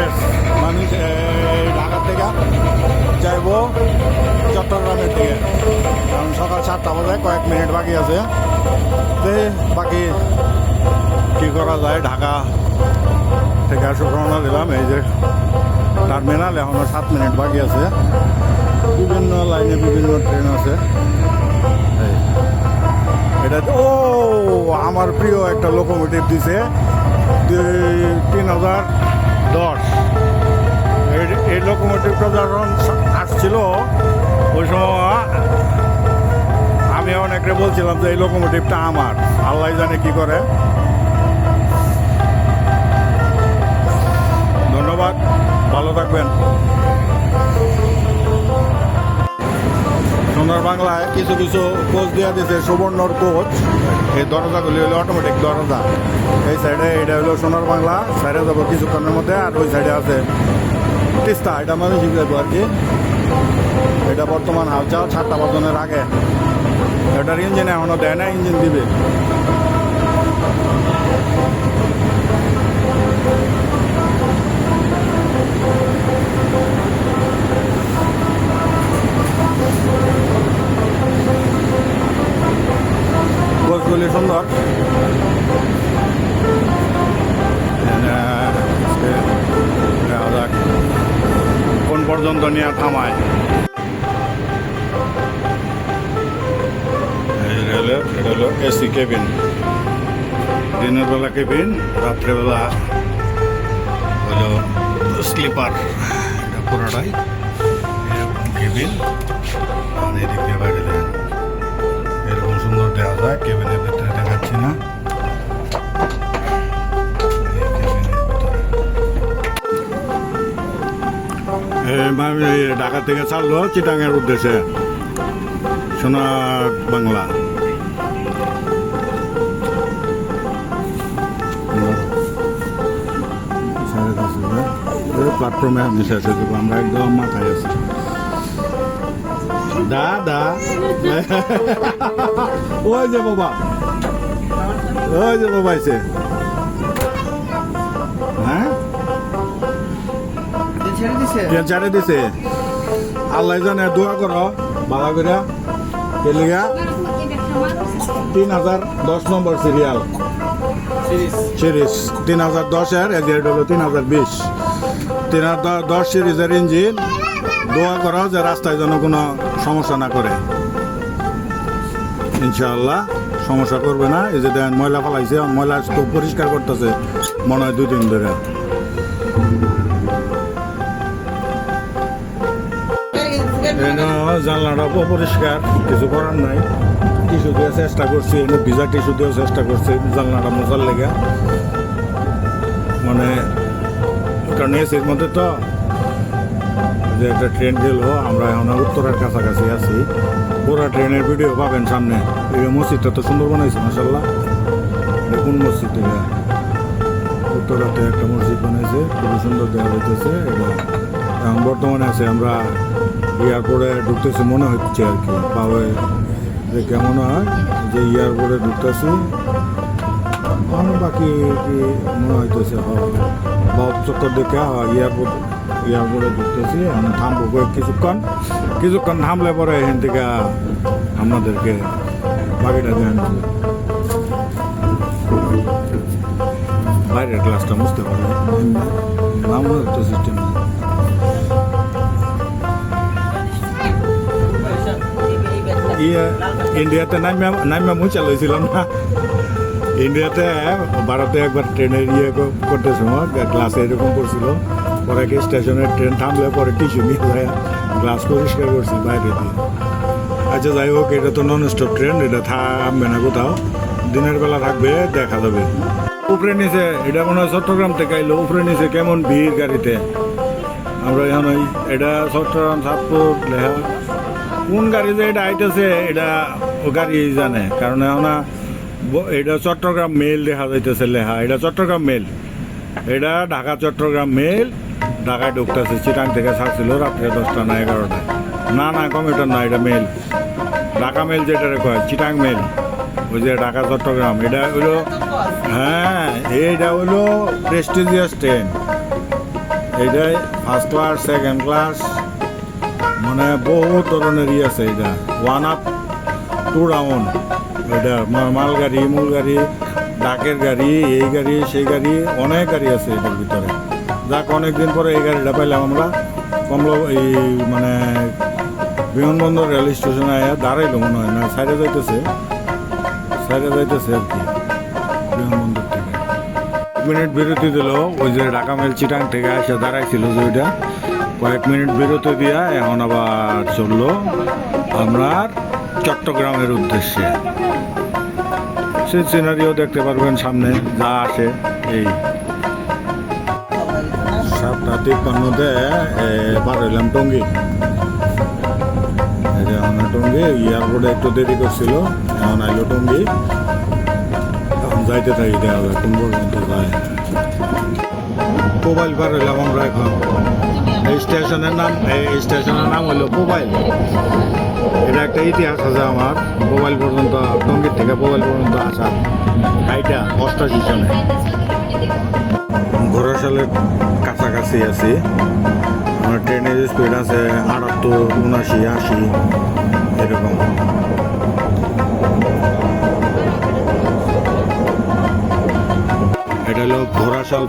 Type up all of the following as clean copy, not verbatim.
শেষ মানুষ ঢাকা থেকে যাইব চট্টগ্রামের দিকে, কারণ সকাল 7টা বাজে, কয়েক মিনিট বাকি আছে। বাকি কি করা যায়, ঢাকা থেকে রওনা দিলাম। এই যে টার্মিনাল, এখনো 7 মিনিট বাকি আছে। বিভিন্ন লাইনে বিভিন্ন ট্রেন আছে। এটা ও আমার প্রিয় একটা লোকোমোটিভ দিছে 3010। এই লোকোমোটিভটা যখন আসছিল ওই সময় আমি অনেকটা বলছিলাম যে এই লোকোমোটিভটা আমার, আল্লাহ জানে কি করে। ধন্যবাদ, ভালো থাকবেন। সোনার বাংলায় কিছু কিছু কোচ দেওয়া দিয়েছে, সুবর্ণর কোচ। এই দরজাগুলি হলো অটোমেটিক দরজা। এই সাইডে এটা হলো সোনার বাংলা, সাইডে যাবো কিছুক্ষণের মধ্যে। আর ওই সাইডে আছে তিস্তা, এটা মানুষ যাবো আর কি। এটা বর্তমান হালচাল 7টা বাজনের আগে। এটার ইঞ্জিন এখনো দেয় না, ইঞ্জিন দিবে। কোচগুলি সুন্দর। কোন পর্যন্ত নিয়ে থামায়। এটা হলো এসি কেবিন, দিনের বেলা কেবিন, রাত্রেবেলা হলো স্লিপার। এটা পুরোটাই এরকম কেবিন। এদিক দিয়ে বাইরে দেন এরকম সুন্দর দেওয়া যায়। কেবিনের ভেতরে দেখাচ্ছি না। ঢাকা থেকে ছাড়লো চিটাঙের উদ্দেশ্যে সোনার বাংলা। প্ল্যাটফর্মে আমি শেষ হয়ে যাবো, আমরা একদম মাথায় আছি। দাদা ওই যে বাবা, ওই যে বাবা আছে। হ্যাঁ, ট্রেন ছেড়ে দিছে। আল্লাহ জানে, দোয়া করো ভালো করে। কেলিগা 3010 নম্বর সিরিয়াল সিরিজ 3010-এর এজেন্ট হলো 3020। 3010 সিরিজের ইঞ্জিন। দোয়া করো যে রাস্তায় যেন কোনো সমস্যা না করে। ইনশাআল্লাহ সমস্যা করবে না। এই যে দেন ময়লা ফেলাইছে, ময়লা তো পরিষ্কার করতেছে মনে হয় 2 দিন ধরে। জানলাটা অপরিষ্কার, কিছু করার নাই। টিস্যু দিয়ে চেষ্টা করছি, ভিজা টিস্যু দিয়েও চেষ্টা করছি জানলাটা মোছার লেগে। মানে কারণ এসির মধ্যে তো যে একটা ট্রেন গেল, আমরা এখন উত্তরার কাছাকাছি আছি। পুরা ট্রেনের ভিডিও পাবেন সামনে। এই মসজিদটা তো সুন্দর বানাইছে মাশাআল্লাহ। কোন মসজিদ? উত্তরাতে একটা মসজিদ বানাইছে, খুবই সুন্দর দেওয়া যাইতেছে। এটা এখন বর্তমানে আছে, আমরা এয়ারপোর্টে ঢুকতেছি মনে হচ্ছে আর কি। পাওয়ে যে কেমন হয় যে এয়ারপোর্টে ঢুকতেছি, বাকি কি মনে হইতেছে বাপ চক্কর দেখে এয়ারপোর্টে ঢুকতেছি। আমি থামবো কিছুক্ষণ থামলে পরে এখান থেকে আপনাদেরকে বাকিটা দিয়ে আনবো। বাইরের ক্লাসটা বুঝতে পারবো নাম তো সিস্টেম। ইন্ডিয়াতে নাইমা মুই চালাইছিলাম না। ইন্ডিয়াতে ভারতে একবার ট্রেনের করতে সময় গ্লাসে এরকম করছিল। পরে কি স্টেশনের ট্রেন থামলে পরে টিস্যু নিয়ে যায় গ্লাস পরিষ্কার করছি বাইরে দিয়ে। আচ্ছা যাই হোক, এটা তো নন স্টপ ট্রেন, এটা থামবে না কোথাও। দিনের বেলা থাকবে, দেখা যাবে। উপরে নিচে এটা মনে হয় চট্টগ্রাম থেকে আইলো। উপরে নিচে কেমন ভিড় গাড়িতে। আমরা এখন এটা চট্টগ্রাম, চাঁদপুর, লেহা, কোন গাড়ি যে এটা আইতেছে এটা ও গাড়ি জানে। কারণ এখন এটা চট্টগ্রাম মেল দেখা যাইতেছে লেহা। এটা চট্টগ্রাম মেল, এটা ঢাকা চট্টগ্রাম মেল। ঢাকায় ঢুকতেছে, চিটাং থেকে ছাড়ছিল রাত্রে 10টা না 11টায়। না কমিউটার না, এটা মেল। ঢাকা মেল যেটা কয়, চিটাং মেল। ওই যে ঢাকা চট্টগ্রাম, এটা হইলো, হ্যাঁ এইটা হইলো প্রেস্টিজিয়াস ট্রেন। এইটাই ফার্স্ট ক্লাস সেকেন্ড ক্লাস মানে বহুত ধরনের আছে এটা 1 আপ 2 ডাউন এটা মাল গাড়ি মূল গাড়ি ডাকের গাড়ি এই গাড়ি সেই গাড়ি অনেক গাড়ি আছে এটার ভিতরে যাক অনেকদিন পরে এই গাড়িটা পাইলাম আমরা কমলো এই মানে বিমানবন্দর রেল স্টেশনে আয়া দাঁড়াইলো মনে হয় না সাইডে যাইতেছে আর কি বিমানবন্দর থেকে 1 মিনিট বিরতি দিল ওই যে ঢাকা মেল চিটাং থেকে এসে দাঁড়াইছিল যে ওইটা কয়েক মিনিট বিরতি দিয়া এখন আবার চললো আমরা চট্টগ্রামের উদ্দেশ্যে সেই সিনারিও দেখতে পারবেন সামনে যা আসে এই 7:53 পার হইলাম টঙ্গী টঙ্গী এয়ারপোর্টে একটু দেরি করছিল এখন আইলো টঙ্গী এখন যাইতে থাকি দেখা যায় কোন পর্যন্ত যায় মোবাইল পার হইলাম আমরা এখন এই স্টেশনের নাম হলো মোবাইল এটা একটা ইতিহাস আছে আমার মোবাইল পর্যন্ত টঙ্গীর থেকে মোবাইল পর্যন্ত আসার এইটা 88 সনে ঘোড়াশালের কাছাকাছি আছি আমার ট্রেনের স্পিড আছে 78 79 80 এরকম এটা হলো ঘোড়াশাল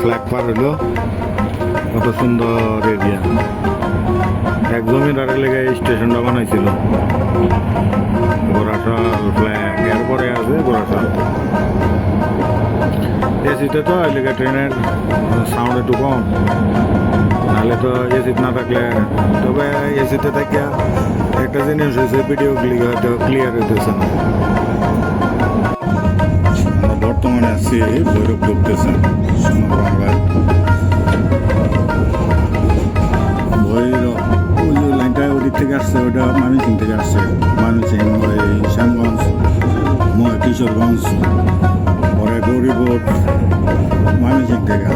ফ্ল্যাগ পার হইলো কত সুন্দর এরিয়া এক জমিদারের লেগে এই স্টেশনটা বানাইছিল ঘোড়াশাল ফ্ল্যাগ এরপরে আছে ঘোড়াশাল এসিতে তো এই লেগে ট্রেনের সাউন্ড একটু কম নাহলে তো এসিতে না থাকলে তবে এসিতে থাকিয়া একটা জিনিস হয়েছে ভিডিওগুলি হয়তো ক্লিয়ার হইতেছে না বর্তমানে আছি ভৈরব ঢুকতেছে বাংলায় ভৈরব ওই যে লাইনটা ওদিক থেকে আসছে ওইটা ময়মনসিং থেকে আসছে ময়মনসিং ওই শ্যামগঞ্জ কিশোরগঞ্জ পরে গৌরীবোধ ময়মনসিং থেকে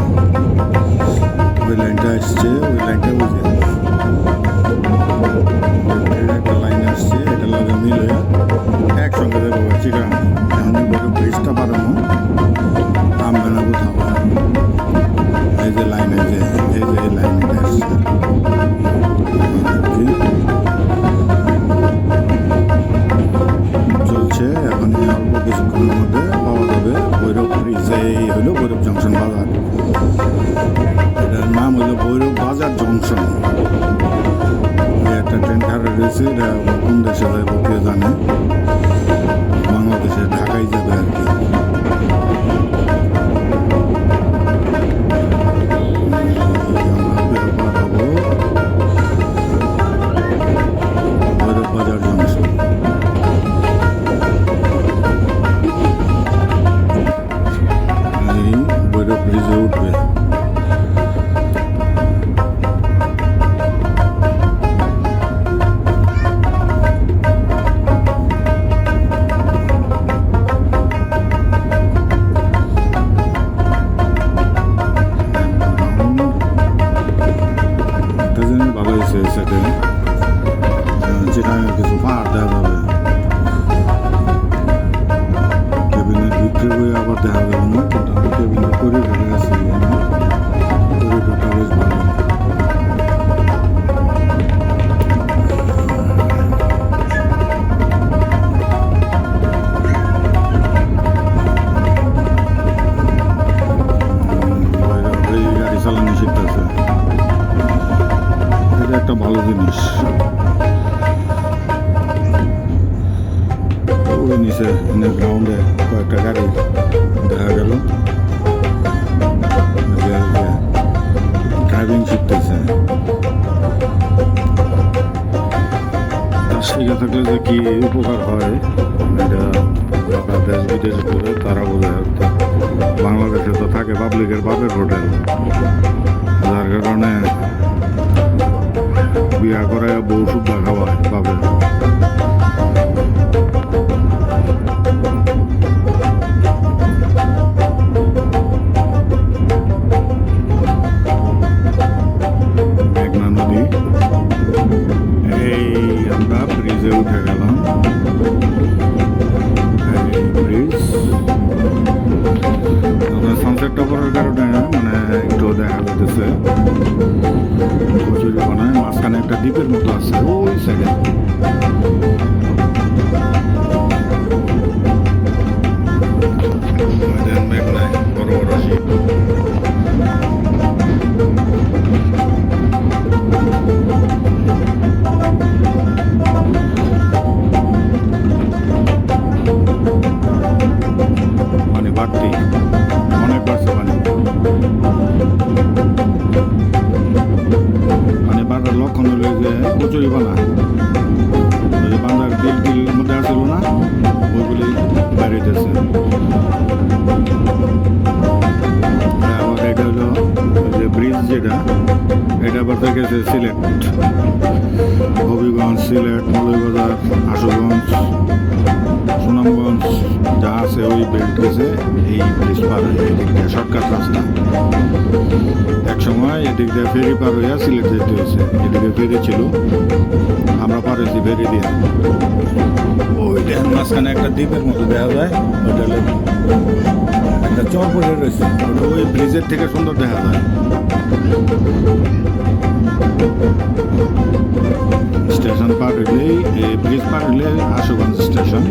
ওই লাইনটা আসছে ওই লাইনটা বুঝে একটা লাইন আসছে এটা লাগে মিলে একসঙ্গে দেবো চিরাম এখন ভৈরব ব্রিজটা পারানো নামবে না কোথাও এই যে লাইন এই লাইন আসছে চলছে এখন অল্প কিছুক্ষণের মধ্যে পাওয়া যাবে ভৈরব ব্রিজ এই হলো ভৈরব জংশন বাজার এটার নাম হলো ভৈরব বাজার জংশন একটা ট্রেন খারাপ রয়েছে এটা কোন দেশে যাবো কে জানে বাংলাদেশে ঢাকায় যাবে আর কি ভৈরব বাজার জংশন এই ভৈরব ব্রিজে উঠবে ভালো হয়েছে সেটা চিটাঙের কিছু পাহাড় দেখা যাবে কেবিনের ভিতরে বই আবার দেখা যাবে না কিন্তু আমি কেবিনের করিডোরে আছি করিডোরটা বেশ ভালো গাড়ি চালানো শিখতেছে এটা একটা ভালো জিনিস ওই নিচে গ্রাউন্ডে কয়েকটা গাড়ি দেখা গেল ড্রাইভিং শিখতেছে শিখে থাকলে যে কি উপকার হয় এটা দেশ বিদেশে করে তারা বোঝা বাংলাদেশে তো থাকে পাবলিকের বাপের হোটেল যার কারণে বিয়া করে বউ সুদ্ধা খাওয়ায় বাপের মেঘনা নদী এই আমরা ব্রিজে উঠে গেলাম ব্রিজ সানসেটটা করার কারণে মানে দ্বীপের মতো আছে ওই সাইডে। মেঘনায় বড় বড় শিপ। পানি বাড়তি, অনেক বাড়ছে পানি। পানি বাড়ার লক্ষণ হলো যে কচুরি বানা, ওই যে বান্দার বিল টিল মধ্যে আসছিল না, ওইগুলি বাইরেতেছে। আবার এটা হলো যে ব্রিজ যেটা, এটা আবার গেছে সিলেট, হবিগঞ্জ, সিলেট, মৌলভীবাজার, আশুগঞ্জ, সুনামগঞ্জ যা আছে ওই বেল্ট গেছে এই ব্রিজ পার হয়ে এদিক দিয়ে শর্টকাট রাস্তা। এক সময় এদিক দিয়ে ফেরি পার হইয়া সিলেট যেতে হয়েছে, এদিকে ফেরি ছিল, আমরা পার হয়েছি ফেরি দিয়ে। ওই দেখেন মাঝখানে একটা দ্বীপের মতো দেখা যায়, ওইটা হলো একটা চর পড়ে রয়েছে, ওটা ওই ব্রিজের থেকে সুন্দর দেখা যায়। স্টেশন পার হইলেই, এই ব্রিজ পার হইলে আশুগঞ্জ স্টেশন।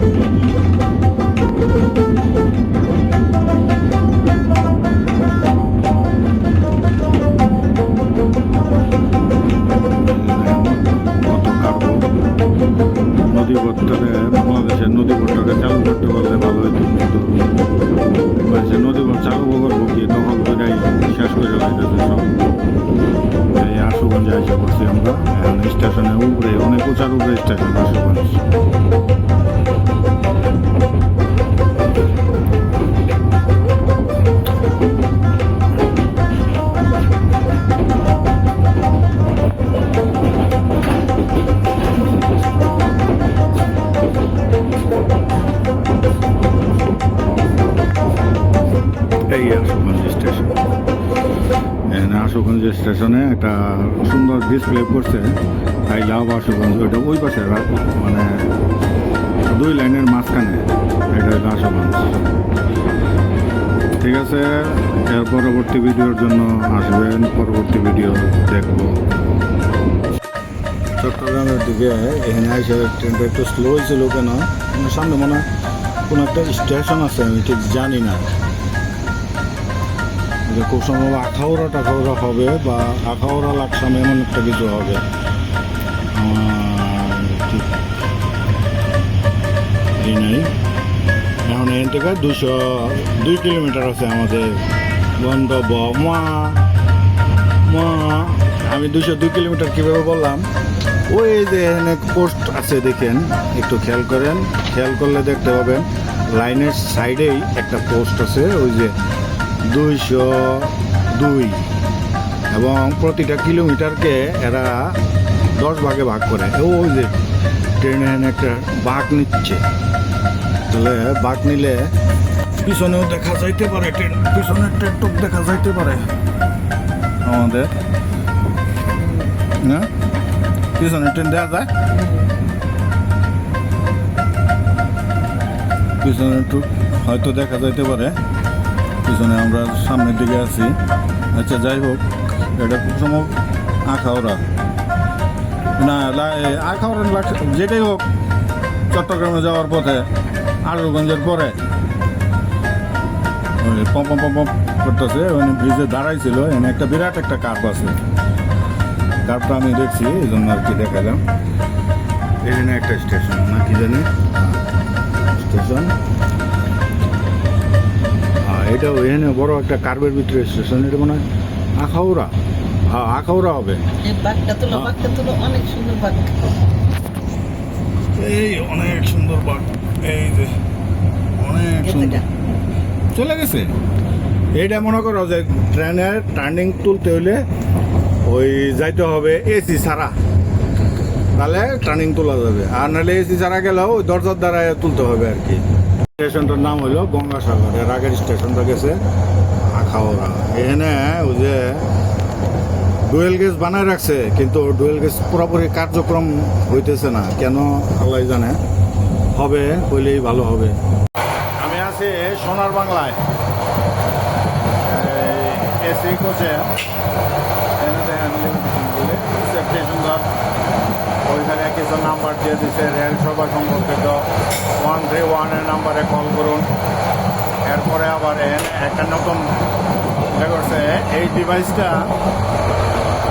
নদীপথটাকে, বাংলাদেশের নদীপথটাকে চালু করতে পারলে ভালো হতো, কিন্তু বাংলাদেশের নদীপথ চালু করবো কি, তখন ওইটাই শেষ করে যাইতেছে সব। এই আশুগঞ্জে এসে পড়ছি আমরা, এখন স্টেশনের উপরে, অনেক উঁচার উপরে স্টেশন আশুগঞ্জ। এই আশুগঞ্জ স্টেশন, এখানে আশুগঞ্জ স্টেশনে একটা সুন্দর ডিসপ্লে করছে, আই লাভ আশুগঞ্জ। ওইটা ওই পাশে, মানে 2 লাইনের মাঝখানে, এটা হলো আশুগঞ্জ। ঠিক আছে, এর পরবর্তী ভিডিওর জন্য আসবেন, পরবর্তী ভিডিও দেখবো। চট্টগ্রামের দিকে এখানে এসে ট্রেনটা একটু স্লো হয়েছিল কেন, সামনে মনে হয় কোনো একটা স্টেশন আছে, আমি ঠিক জানি না। খুব সম্ভব আখাউড়া টাখাউড়া হবে, বা আখাউড়া লাকসাম এমন একটা কিছু হবে, ঠিক এই নাই। এখন এখান থেকে 202 কিলোমিটার আছে আমাদের গন্তব্য। আমি 202 কিলোমিটার কীভাবে বললাম, ওই যে এখানে পোস্ট আছে দেখেন, একটু খেয়াল করেন, খেয়াল করলে দেখতে পাবেন লাইনের সাইডেই একটা পোস্ট আছে, ওই যে 202, এবং প্রতিটা কিলোমিটারকে এরা 10 ভাগে ভাগ করে। ওই যে ট্রেনে একটা বাঁক নিচ্ছে, তাহলে বাঁক নিলে পিছনেও দেখা যাইতে পারে, ট্রেন পিছনের ট্রেনটুক দেখা যাইতে পারে আমাদের, না পিছনের ট্রেন দেখা যায়, পিছনের টুক হয়তো দেখা যাইতে পারে, পিছনে আমরা সামনের দিকে আছি। আচ্ছা যাই হোক, এটা খুব সম্ভব আখাউড়া, না আখাউড়া যেটাই হোক, চট্টগ্রামে যাওয়ার পথে আশুগঞ্জের পরে পম্প করতেছে, ওখানে ব্রিজে দাঁড়াইছিল, এখানে একটা বিরাট একটা কার্ভ আছে, কার্ভটা আমি দেখছি, এই জন্য আর কি দেখালাম। এখানে একটা স্টেশন না কি জানি স্টেশন, এটা এখানে বড় একটা কার্ভের ভিতরে স্টেশন, এটা মনে হয় আখাউড়া, হ্যাঁ আখাউড়া হবে। এই অনেক সুন্দর বাঘ, এই যে অনেক সুন্দর চলে গেছে। এইটা মনে করো যে ট্রেনের টার্নিং তুলতে হইলে ওই যাইতে হবে এসি ছাড়া, তাহলে টার্নিং তোলা যাবে, আর নাহলে এসি ছাড়া গেলেও ওই দরজার দ্বারা তুলতে হবে আর কি। স্টেশনটার নাম হলো গঙ্গাসাগর, এর আগের স্টেশনটা গেছে আখাউড়া। এখানে ওই যে ডুয়েল গেজ বানায় রাখছে, কিন্তু ডুয়েল গেজ পুরোপুরি কার্যক্রম হইতেছে না, কেন আল্লাহ জানে, হবে হইলেই ভালো হবে। আমি আছি সোনার বাংলায়, এসি কোচে, সুন্দর ওইখানে কিছু নাম্বার দিয়ে দিচ্ছে রেল সেবা সম্পর্কিত 131 নাম্বারে কল করুন। এরপরে আবার একটা নতুন করছে এই ডিভাইসটা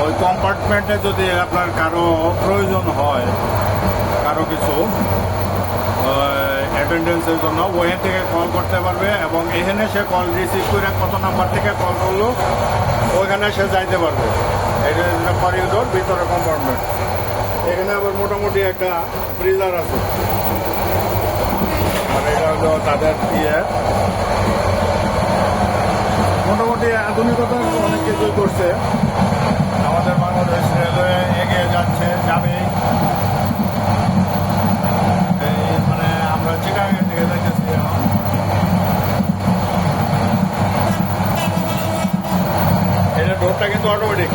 ওই কম্পার্টমেন্টে যদি আপনার কারো প্রয়োজন হয়, কারো কিছু অ্যাটেন্ডেন্সের জন্য ওখান থেকে কল করতে পারবে এবং এখানে সে কল রিসিভ করে কত নাম্বার থেকে কল করলো ওইখানে সে যাইতে পারবে। এটা করিডোর ভিতরে কম্পার্টমেন্ট। এখানে আবার মোটামুটি একটা ফ্রিজার আছে, আর এটা হলো তাদের মোটামুটি আধুনিকতা অনেক কিছুই করছে। আমাদের বাংলাদেশ রেলওয়ে এগিয়ে যাচ্ছে, যাবে। মানে আমরা চিটাগাং দিকে যাইতেছি এখন। এটা ডোরটা কিন্তু অটোমেটিক।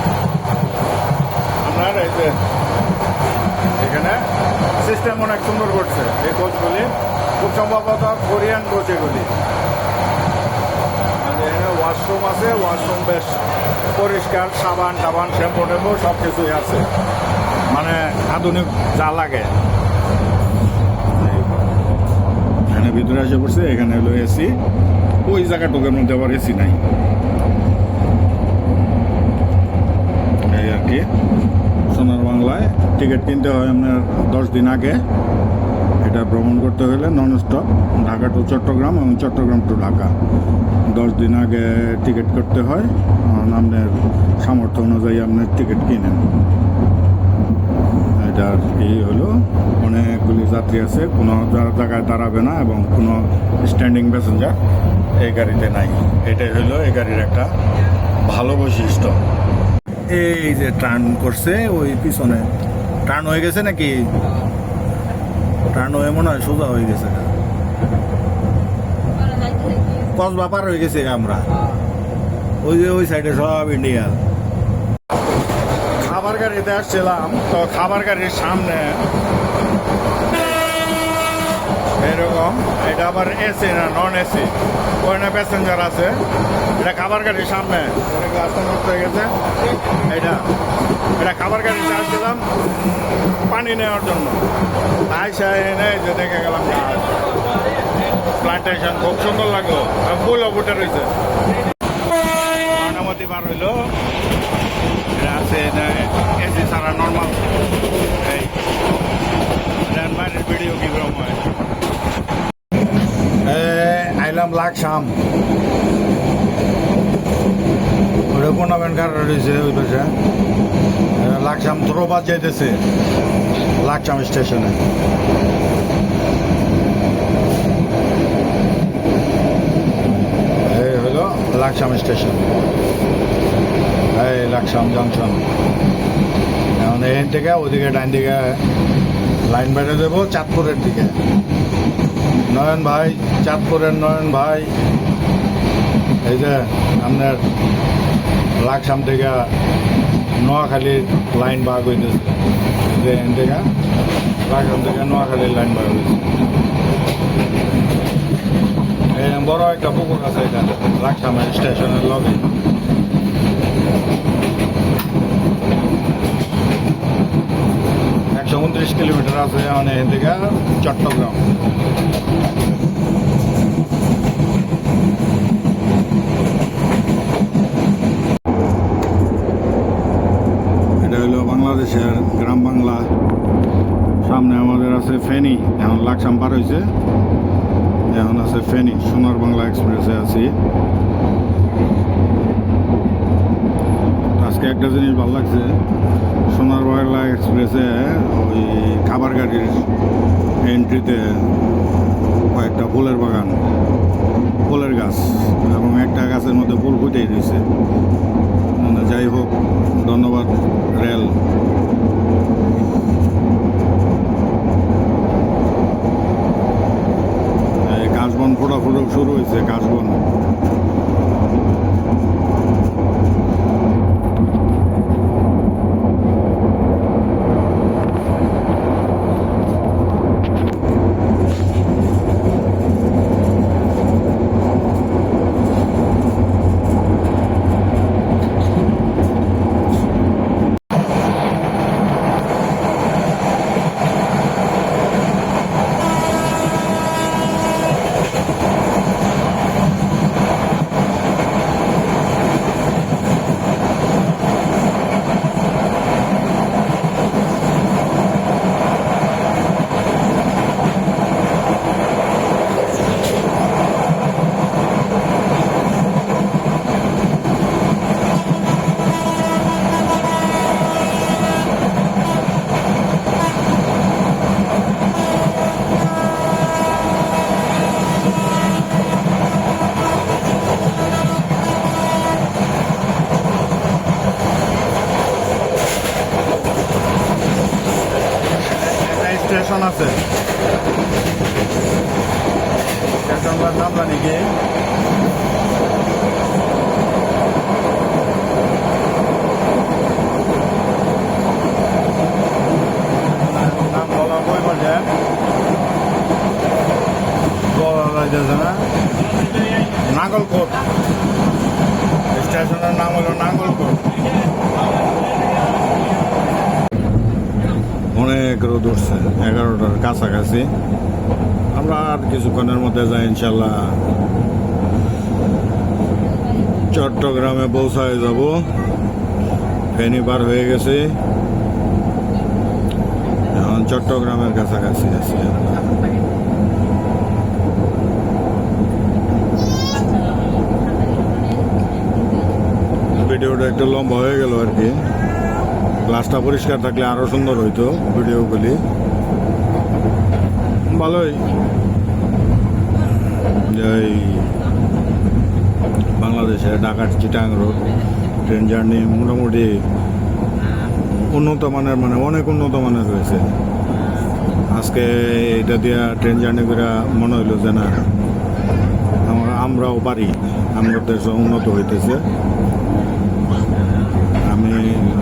আপনার এই যে এখানে সিস্টেম অনেক সুন্দর করছে। এই কোচগুলি খুব সম্ভবত কোরিয়ান কোচ এগুলি। ওয়াশরুম আছে, ওয়াশরুম বেশ পরিষ্কার, সাবান টাবান শ্যাম্পু টেম্পু সব কিছুই আছে, মানে আধুনিক যা লাগে। এখানে ভিতরে এসে পড়ছে, এখানে হলো এসি। ওই জায়গাটুকুর মধ্যে আবার এসি নাই, এই আর কি। সোনার বাংলায় টিকিট কিনতে হয় আপনার 10 দিন আগে। এটা ভ্রমণ করতে হলে non stop Dhaka to Chattogram এবং চট্টগ্রাম টু ঢাকা 10 দিন আগে টিকিট করতে হয়। আপনার সামর্থ্য অনুযায়ী আপনার টিকিট কিনেন। এটার এই হলো অনেকগুলি যাত্রী আছে, কোনো জায়গায় দাঁড়াবে না এবং কোনো স্ট্যান্ডিং প্যাসেঞ্জার এই গাড়িতে নাই। এটাই হলো এই গাড়ির একটা ভালো বৈশিষ্ট্য। এই যে টার্ন করছে, ওই পিছনে টার্ন হয়ে গেছে নাকি? টার্ন হয়ে মনে হয় সোজা হয়ে গেছে, কসবা পার হয়ে গেছে আমরা। ওই যে ওই সাইডে সব ইন্ডিয়ান। খাবার গাড়িতে আসছিলাম, তো খাবার গাড়ির সামনে এরকম, এটা আবার এসি না নন এসি, ওখানে প্যাসেঞ্জার আছে। এটা খাবার গাড়ির সামনে গ্লাসটা নষ্ট হয়ে গেছে। এটা খাবার গাড়িতে আসছিলাম পানি নেওয়ার জন্য, আইসা এনে যে দেখে গেলাম গাছ প্লান্টেশন, খুব সুন্দর লাগলো, ফুলও ফুটে রয়েছে। অনুমতি বার হইলো আছে এসি ছাড়া নর্মাল। এই বাইরের ভিডিও কিরকম হয়। আইলাম লাকসাম, ওটা টুর্নামেন্ট কার রয়েছে ওই পাশে। লাকসাম ত্রোবাদ যাইতেছে লাকসাম স্টেশনে। এই হলো লাকসাম স্টেশন, এই লাকসাম জংশন। এখন এখান থেকে ওদিকে ডাইন দিকে লাইন বেড়ে দেবো চাঁদপুরের দিকে। নয়ন ভাই, চাঁদপুরের নয়ন ভাই, এই যে আপনার লাকসাম থেকে নোয়াখালীর লাইন ভাগ হইতেছে। এখান থেকে লাকসাম থেকে নোয়াখালীর লাইন ভাগ হয়েছে। বড় একটা পুকুর আছে এখানে লাকসামের স্টেশনের লগে। 129 কিলোমিটার আছে মানে এখান থেকে চট্টগ্রাম। এটা হলো বাংলাদেশের গ্রাম বাংলা। সামনে আমাদের আছে ফেনী, এখন লাকসাম পার হয়েছে, এখন আছে ফেনী। সোনার বাংলা এক্সপ্রেসে আছি। আজকে একটা জিনিস ভালো লাগছে, সোনার বাংলা এক্সপ্রেসে ওই খাবার গাড়ির এন্ট্রিতে কয়েকটা ফুলের বাগান, ফুলের গাছ, এবং একটা গাছের মধ্যে ফুল ফুটেই রয়েছে। যাই হোক, ধন্যবাদ রেল। কাশবন ফোটা শুরু হয়েছে, কাশবন। স্টেশন আছে, স্টেশনটার নাম জানি কি, নাম বলা বই বলছে বলা যাচ্ছে না, নাগলকোট। স্টেশনের নাম হলো নাগলকোট। অনেক রোদ উঠছে, 11টার কাছাকাছি। আমরা আর কিছুক্ষণের মধ্যে যাই ইনশাল্লাহ চট্টগ্রামে পৌঁছায় যাব। ফেনী পার হয়ে গেছে, এখন চট্টগ্রামের কাছাকাছি আছি। ভিডিওটা একটু লম্বা হয়ে গেল আর কি, গ্লাসটা পরিষ্কার থাকলে আরো সুন্দর হইতো ভিডিওগুলি। ভালোই, এই বাংলাদেশে ঢাকার চিটাং রোড ট্রেন জার্নি মোটামুটি উন্নত মানের, মানে অনেক উন্নত মানের হয়েছে। আজকে এটা দিয়ে ট্রেন জার্নি করে মনে হইলো যে না আমরাও পারি, আমাদের দেশ উন্নত হইতেছে। আমি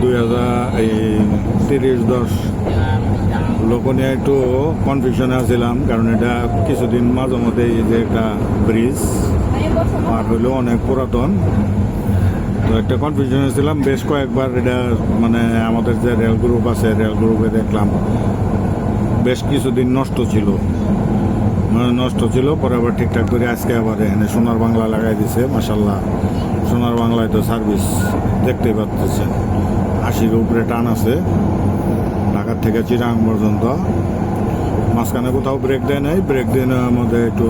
2030-10 লোক নিয়ে একটু কনফিউশনে আছিলাম, কারণ এটা কিছুদিন মাঝে মধ্যে এই যে একটা ব্রিজ পার হইলো অনেক পুরাতন, তো একটা কনফিউশনে ছিলাম। বেশ কয়েকবার এটা মানে আমাদের যে রেল গ্রুপ আছে, রেল গ্রুপে দেখলাম বেশ কিছুদিন নষ্ট ছিল, পরে আবার ঠিকঠাক করে আজকে আবার এখানে সোনার বাংলা লাগাই দিছে। মাশাল্লাহ, সোনার বাংলায় তো সার্ভিস দেখতে পাচ্ছেন, 80-এর উপরে টান আছে ঢাকার থেকে চিরাং পর্যন্ত। মাঝখানে কোথাও ব্রেক দেয় নাই, ব্রেক দেওয়ার মধ্যে একটু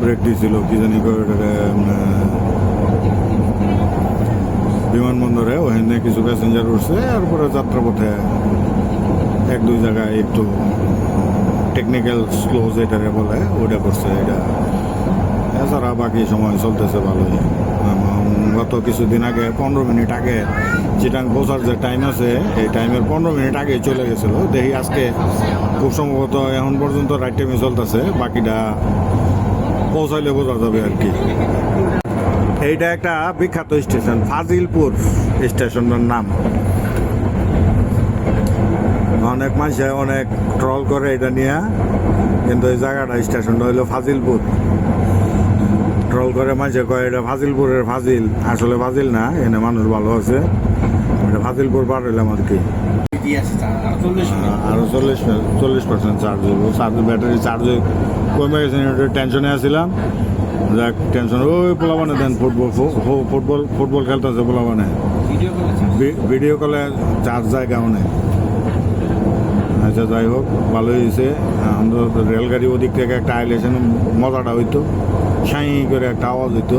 ব্রেক দিয়েছিল কি জানি বিমানবন্দরে, ওখানে কিছু প্যাসেঞ্জার উঠছে। এরপরে যাত্রাপথে 1-2 জায়গায় একটু টেকনিক্যাল স্লো যেটারে বলে ওটা করছে। এটা এছাড়া বাকি সময় চলতেছে ভালোই। গত কিছুদিন আগে 15 মিনিট আগে চিটাং পৌঁছার যে টাইম আছে, এই টাইমের 15 মিনিট আগে চলে গেছিল। দেখি আজকে খুব সম্ভবত এখন পর্যন্ত রাইট টাইমে চলতেছে, বাকিটা পৌঁছাইলে বোঝা যাবে আর কি। এইটা একটা বিখ্যাত স্টেশন, ফাজিলপুর স্টেশনের নাম। অনেক মানুষ অনেক ট্রল করে এটা নিয়ে, কিন্তু এই জায়গাটা স্টেশনটা হইলো ফাজিলপুর। ট্রল করে মানুষে কয় এটা ফাজিলপুরের ফাজিল, আসলে ফাজিল না, এনে মানুষ ভালো আছে। এটা ফাজিলপুর পার হইলাম আর কি। আরো 40% চার্জ হইব, ব্যাটারি চার্জ কমে গেছে, টেনশনে আসছিলাম। যাক টেনশন, ওই পোলাবানে দেন ফুটবল খেলতেছে পোলাবানে, ভিডিও কলে চার্জ জায়গা অনেক। আচ্ছা যাই হোক, ভালোই হয়েছে। আমরা রেলগাড়ি ওদিক থেকে একটা আইলে মজাটা হইতো, সাই করে একটা আওয়াজ হইতো।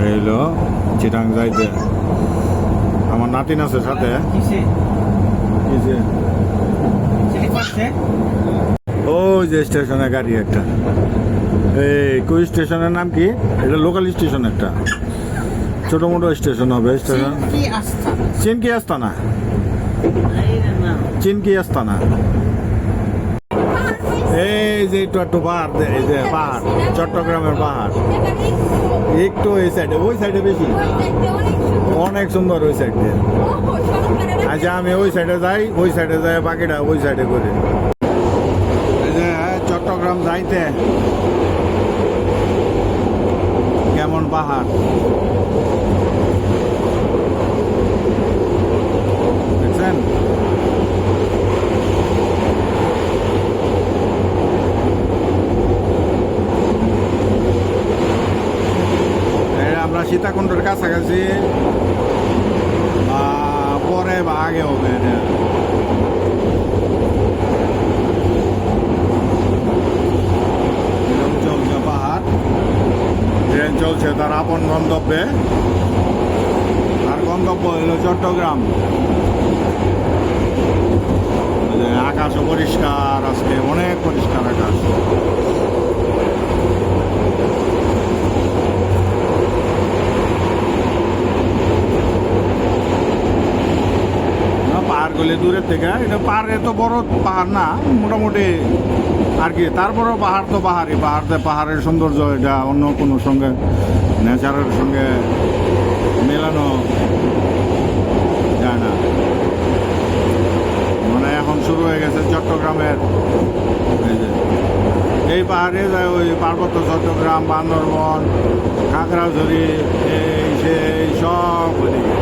এইলো চিটাং যাইতে আমার নাতিন আছে সাথে। ওই যে স্টেশনে গাড়ি একটা, এই কই স্টেশনের নাম কি? এটা লোকাল স্টেশন, একটা ছোট মোটো স্টেশন হবে। স্টেশন চিনকি আস্তানা, চিনকি আস্তানা। এই যে একটু পাহাড়, এই যে পাহাড়, চট্টগ্রামের পাহাড় একটু এই সাইডে, ওই সাইডে বেশি অনেক সুন্দর ওই সাইড দিয়ে। আচ্ছা আমি ওই সাইডে যাই, ওই সাইডে যাই, বাকিটা ওই সাইডে করে। এই যে চট্টগ্রাম যাইতে কেমন পাহাড় দেখছেন? আমরা সীতাকুণ্ডের কাছাকাছি, পরে বা আগে হবে এটা। চলছে পাহাড়, ট্রেন চলছে তার আপন গন্তব্যে। তার গন্তব্য হলো চট্টগ্রাম। আকাশও পরিষ্কার, আজকে অনেক পরিষ্কার আকাশ। দূরের থেকে। এটা পাহাড়ে তো বড় পাহাড় না, মোটামুটি আর কি। তারপরেও পাহাড় তো পাহাড়ই, পাহাড়ের সৌন্দর্য এটা অন্য কোনো সঙ্গে, নেচারের সঙ্গে মেলানো যায় না। মানে এখন শুরু হয়ে গেছে চট্টগ্রামের এই পাহাড়ে যায়, ওই পার্বত্য চট্টগ্রাম, বান্দরবন, খাগড়াছড়ি, এই সেই সব ওইদিকে।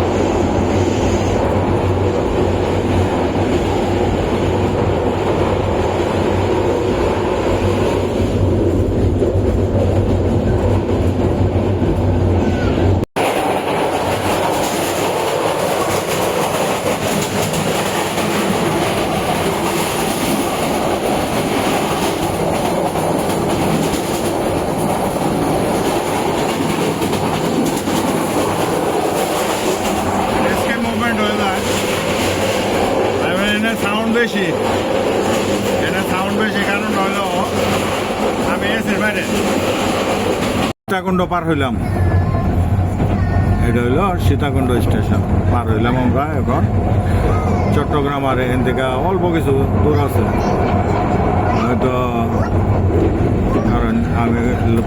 সাউন্ড বেশি, এটা সাউন্ড বেশি, কারণ হলো আমি এসির বাইরে। সীতাকুণ্ড পার হইলাম, এটা হইলো সীতাকুণ্ড স্টেশন পার হইলাম আমরা এখন। চট্টগ্রাম আর এখান থেকে অল্প কিছু দূর আছে হয়তো, কারণ আমি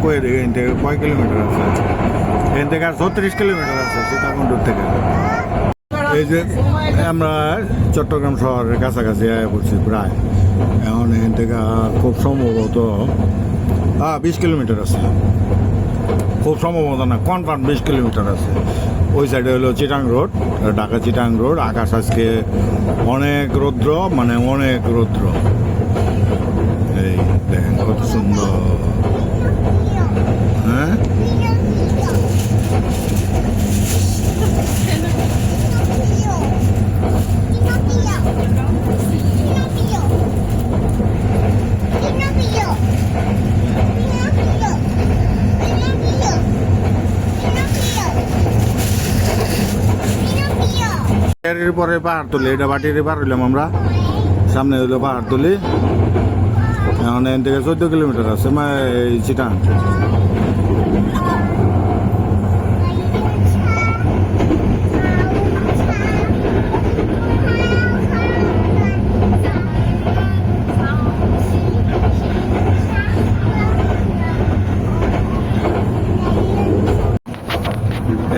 কয়ে দিই এখান থেকে কয় কিলোমিটার আছে, এখান থেকে আর 36 কিলোমিটার আছে সীতাকুণ্ডর থেকে। এই যে আমরা চট্টগ্রাম শহরের কাছাকাছি পড়ছি প্রায়, এখন এখান থেকে খুব সম্ভবত 20 কিলোমিটার আছে, খুব সম্ভবত না, কনফার্ম 20 কিলোমিটার আছে। ওই সাইডে হলো চিটাং রোড, ঢাকা চিটাং রোড। আকাশ আজকে অনেক রৌদ্র, মানে অনেক রৌদ্র। এই দেখেন কত সুন্দর, হ্যাঁ এর পরে পাহাড়তলি, এটা বাটির পার হইলাম আমরা, সামনে হইলো পাহাড়তলি। এখন এখান থেকে 14 কিলোমিটার আছে এই চিটাং।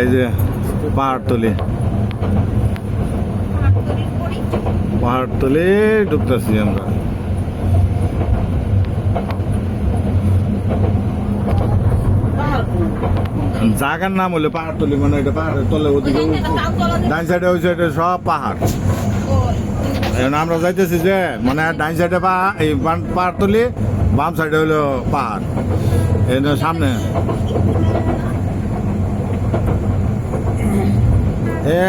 এই যে পাহাড়তলি, পাহাড়তলি ঢুকতেছি আমরা। জায়গার নাম হলো পাহাড়তলি, মানে এটা পাহাড়ের তলে, ওদিকে ডান সাইডে ওই সাইডে সব পাহাড়। এখন আমরা যাইতেছি যে মানে ডান সাইডে এই পাহাড়তলি, বাম সাইডে হইলো পাহাড়। এই সামনে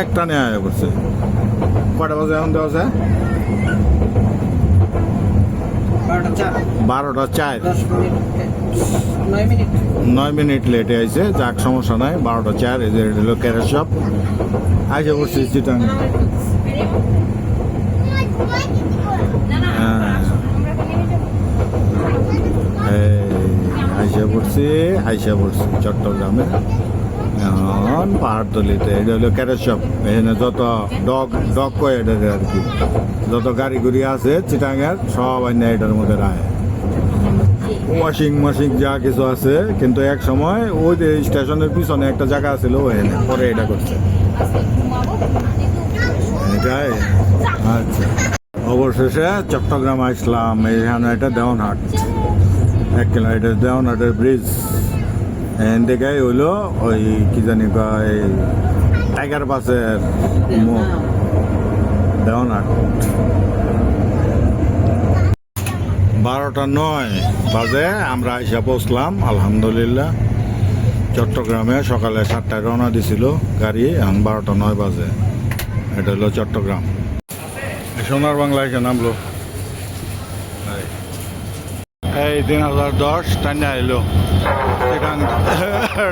একটা নেওয়া হয়ে পড়ছে। কটা বাজে এখন দেওয়া আছে? 12:04, 9 মিনিট লেটে আইছে। যাক, সমস্যা নাই, 12:04। এই যে হলো ক্যারেট শপ, আইসে পড়ছি চিটাং। আইসা পড়ছি চট্টগ্রামে। এখন পাহাড়তলিতে, এটা হলো ক্যারেট শপ। এখানে যত ডগ কয় এটা আর কি, যত গাড়ি গুড়ি আছে চিটাঙের সব আইনা এটার মধ্যে রায়। ওয়াশিং মেশিন যা কিছু আছে, কিন্তু এক সময় ওই যে স্টেশনের পিছনে একটা জায়গা আছিল, ওখানে পরে এটা করছে এটাই। আচ্ছা, অবশেষে চট্টগ্রাম আসলাম। এখানে এটা দেওয়ানহাট, 1 কিলোমিটার দেওয়ানহাটের ব্রিজ। এখান থেকে হইলো ওই কি জানি কয় টাইগার পাসের দেওয়ানহাট। 12:09 বাজে আমরা এসে পৌঁছলাম আলহামদুলিল্লাহ চট্টগ্রামে। সকালে 7টায় রওনা দিছিল গাড়ি, এখন 12:09 বাজে। এটা হলো চট্টগ্রাম। সোনার বাংলা এসে নামলো। এই 3010 টান্না এলো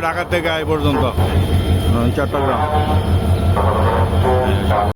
ঢাকা থেকে এই পর্যন্ত চট্টগ্রাম।